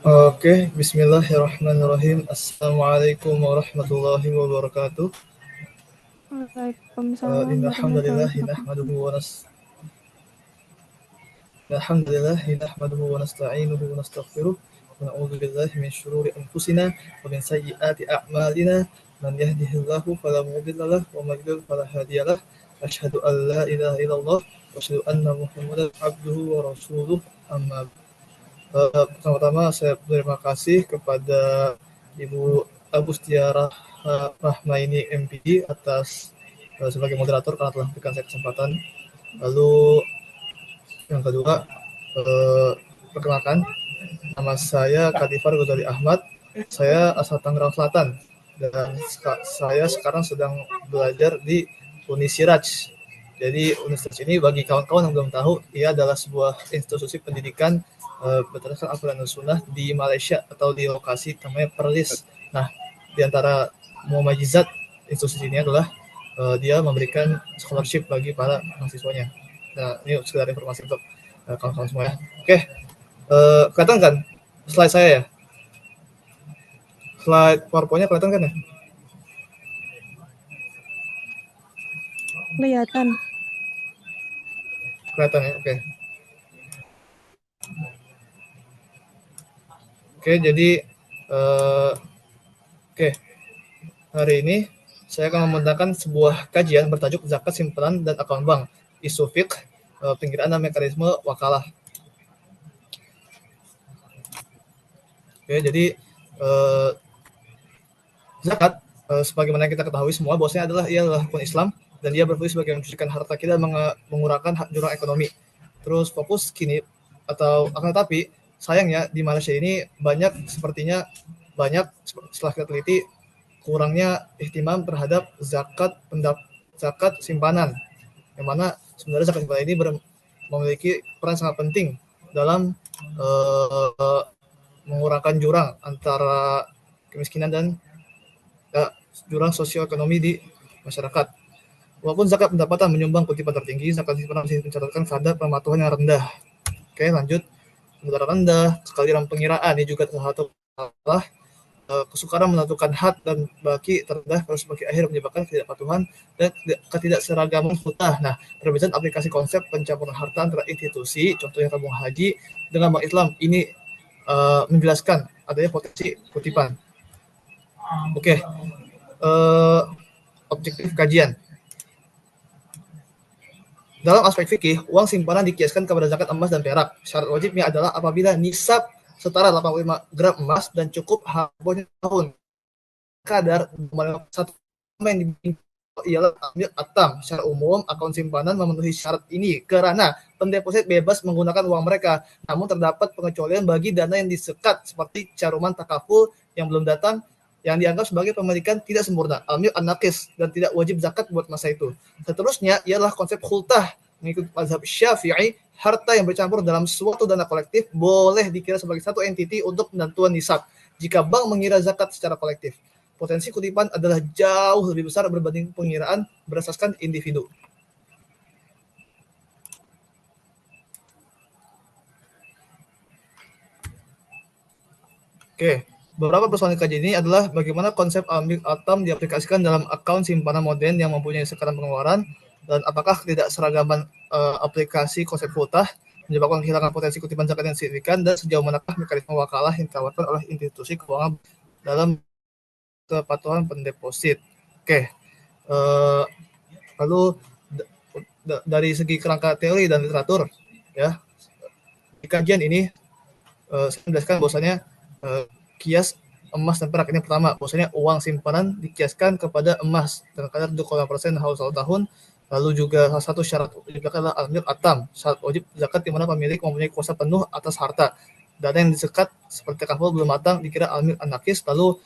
Oke, bismillahirrahmanirrahim. Assalamualaikum warahmatullahi wabarakatuh. Waalaikumsalam Innal warahmatullahi hamdalillah wabarakatuh. nahmaduhu wa nasta'inuhu wa nastaghfiruh wa na'udzu billahi min syururi anfusina wa min sayyiati a'malina. Man yahdihillahu fala mudilla lahu wa man yudlil fala hadiyalah. Asyhadu an la ilaha illallah wa asyhadu anna Muhammadan abduhu wa rasuluh. Amma pertama-tama saya berterima kasih kepada Ibu Agustiara Rahmaini MPD atas sebagai moderator karena telah memberikan saya kesempatan. Lalu yang kedua, perkenalkan, nama saya Kadifar Ghazali Ahmad. Saya asal Tangerang Selatan dan saya sekarang sedang belajar di Unisiraj. Jadi Unisiraj ini bagi kawan-kawan yang belum tahu, ia adalah sebuah institusi pendidikan berdasarkan Al-Quran dan Sunnah di Malaysia atau di lokasi namanya Perlis. Nah, di antara mumajizat institusi ini adalah dia memberikan scholarship bagi para mahasiswanya. Nah, ini sekedar informasi untuk kawan-kawan semua ya. Oke, kelihatan kan slide saya ya? Slide PowerPoint-nya kelihatan kan ya? Kelihatan. Kelihatan ya, oke. Oke, jadi hari ini saya akan membentangkan sebuah kajian bertajuk zakat simpanan dan akun bank, isu fiqh, pengiraan dan mekanisme wakalah. Oke, jadi zakat sebagaimana kita ketahui semua bahwasanya ia adalah rukun Islam dan dia berfungsi sebagai mencucikan harta kita, mengurangkan jurang ekonomi. Terus fokus kini atau akan tetapi sayangnya di Malaysia ini sepertinya banyak setelah kita teliti kurangnya ihtimam terhadap zakat simpanan, yang mana sebenarnya zakat simpanan ini memiliki peran sangat penting dalam mengurangkan jurang antara kemiskinan dan jurang sosioekonomi di masyarakat. Walaupun zakat pendapatan menyumbang kutipan tertinggi, zakat simpanan masih mencatatkan kadar pematuhan yang rendah. Oke, lanjut. Kadar rendah, sekali dalam pengiraan, ini juga salah satu masalah. Kesukaran menentukan had dan baki terendah harus bagi akhir menyebabkan ketidakpatuhan dan ketidakseragaman hutah. Nah, perbedaan aplikasi konsep pencampuran harta antara institusi, contohnya tabung haji, dengan bank Islam ini menjelaskan adanya potensi kutipan. Oke, objektif kajian. Dalam aspek fikih, uang simpanan dikiaskan kepada zakat emas dan perak. Syarat wajibnya adalah apabila nisab setara 85 gram emas dan cukup habisnya tahun. Kadar satu yang dimiliki ialah amil atam. Secara umum, akun simpanan memenuhi syarat ini karena pendeposit bebas menggunakan uang mereka. Namun terdapat pengecualian bagi dana yang disekat seperti caruman takaful yang belum datang, yang dianggap sebagai pemilikan tidak sempurna, amil an-naqis, dan tidak wajib zakat buat masa itu. Seterusnya ialah konsep khultah. Mengikut mazhab Syafi'i, harta yang bercampur dalam suatu dana kolektif boleh dikira sebagai satu entiti untuk penentuan nisab jika bank mengira zakat secara kolektif. Potensi kutipan adalah jauh lebih besar berbanding pengiraan berdasarkan individu. Oke, beberapa persoalan kajian ini adalah bagaimana konsep ambil atam diaplikasikan dalam akun simpanan modern yang mempunyai sekarang pengeluaran, dan apakah ketidakseragaman aplikasi konsep khutah menyebabkan kehilangan potensi kutipan zakat yang signifikan, dan sejauh manakah mekanisme wakalah yang ditawarkan oleh institusi keuangan dalam kepatuhan pendeposit. Oke, lalu dari segi kerangka teori dan literatur, ya, di kajian ini saya menjelaskan bahwasanya kias emas dan perak ini pertama, bahwasanya uang simpanan dikiaskan kepada emas dengan kadar 2,% haul 1 tahun. Lalu juga salah satu syarat wajib adalah amil atam, syarat wajib zakat di mana pemilik mempunyai kuasa penuh atas harta. Dana yang disekat seperti kaful belum matang dikira amil anakis. Lalu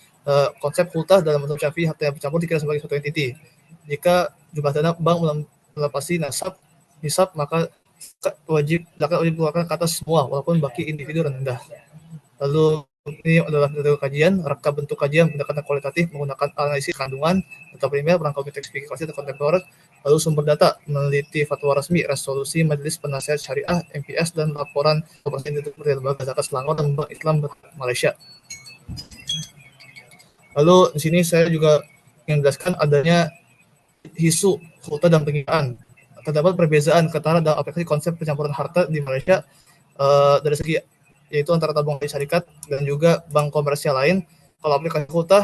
konsep khultah dalam bentuk Syafi'i, harta yang bercampur dikira sebagai suatu entiti. Jika jumlah dana bank melebihi nisab, maka zakat wajib dikeluarkan ke atas semua walaupun baki individu rendah. Lalu ini adalah metode kajian, rangka bentuk kajian pendekatan kualitatif menggunakan analisis kandungan atau primer, rangka konteks spesifikasi atau kontemporer, Lalu sumber data meneliti fatwa resmi, resolusi Majelis Penasihat Syariah (MPS) dan laporan operasi seperti Lembaga Zakat Selangor dan Bank Islam Malaysia. Lalu di sini saya juga ingin menjelaskan adanya isu valuta dan pengiraan. Terdapat perbedaan ketara dalam aplikasi konsep pencampuran harta di Malaysia dari segi yaitu antara tabung haji syarikat dan juga bank komersial lain. Kalau aplikasi valuta,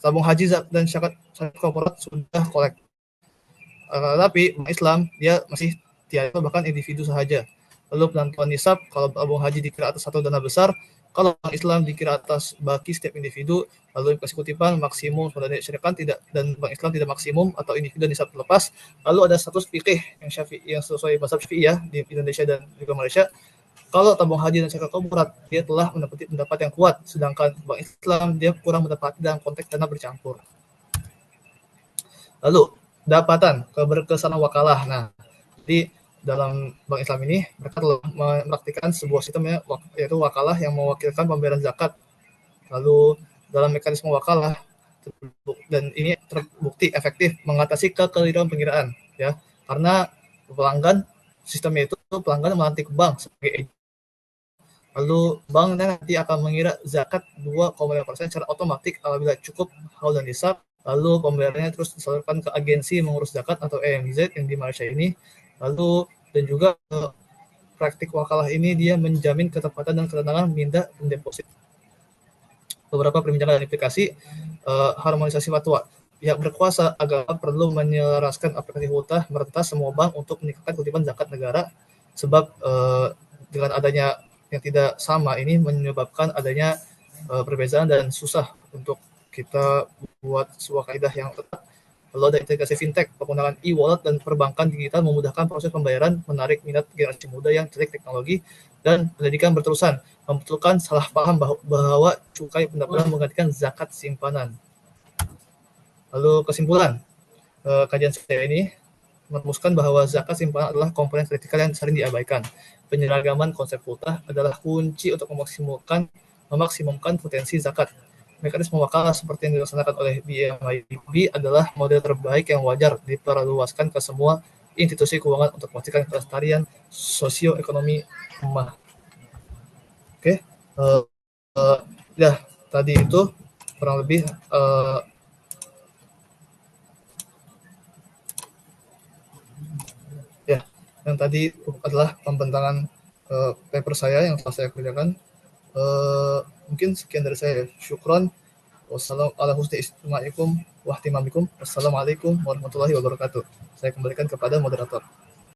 tabung haji dan syarikat korporat sudah kolek. Tapi Islam dia masih tiada bahkan individu sahaja. Lalu penentuan nisab, kalau tabung haji dikira atas satu dana besar, kalau bank Islam dikira atas baki setiap individu. Lalu kasih kutipan maksimum dana syarikat tidak dan bank Islam tidak maksimum atau individu nisab terlepas. Lalu ada status fikih yang sesuai mazhab Syafi'iyah di Indonesia dan juga Malaysia. Kalau tabung haji dan syarikat korporat dia telah mendapati pendapat yang kuat, sedangkan bank Islam dia kurang mendapati dalam konteks dana bercampur. Lalu dapatan keberkesanan wakalah. Nah, di dalam bank Islam ini mereka telah mempraktikkan sebuah sistem yaitu wakalah yang mewakilkan pembayaran zakat. Lalu dalam mekanisme wakalah dan ini terbukti efektif mengatasi kekeliruan pengiraan ya, karena pelanggan sistemnya itu pelanggan melantik bank sebagai lalu bank nanti akan mengira zakat 2,5% secara otomatis apabila cukup haul dan nisab. Lalu pembayarannya terus disalurkan ke agensi mengurus zakat atau EMZ yang di Malaysia ini. Lalu dan juga praktik wakalah ini dia menjamin ketepatan dan ketenangan minta dan deposit. Beberapa perbincangan dan aplikasi harmonisasi fatwa. Pihak berkuasa agama perlu menyelaraskan aplikasi valuta merata semua bank untuk meningkatkan kutipan zakat negara sebab dengan adanya yang tidak sama ini menyebabkan adanya perbedaan dan susah untuk kita buat sebuah kaidah yang tetap. Lalu ada integrasi fintech, penggunaan e-wallet dan perbankan digital memudahkan proses pembayaran, menarik minat generasi muda yang cerdik teknologi, dan pendidikan berterusan, membetulkan salah paham bahwa cukai pendapatan menggantikan zakat simpanan. Lalu kesimpulan, kajian saya ini merumuskan bahwa zakat simpanan adalah komponen kritikal yang sering diabaikan. Penyeragaman konsep valuta adalah kunci untuk memaksimumkan potensi zakat. Mekanisme wakalah seperti yang dilaksanakan oleh BMIB adalah model terbaik yang wajar diperluaskan ke semua institusi keuangan untuk memastikan kelestarian sosioekonomi ummah. Oke, ya tadi itu kurang lebih ya yang tadi adalah pembentangan paper saya yang telah saya kerjakan. Mungkin sekian dari saya. Syukron. Wassalamualaikum warahmatullahi wabarakatuh. Saya kembalikan kepada moderator.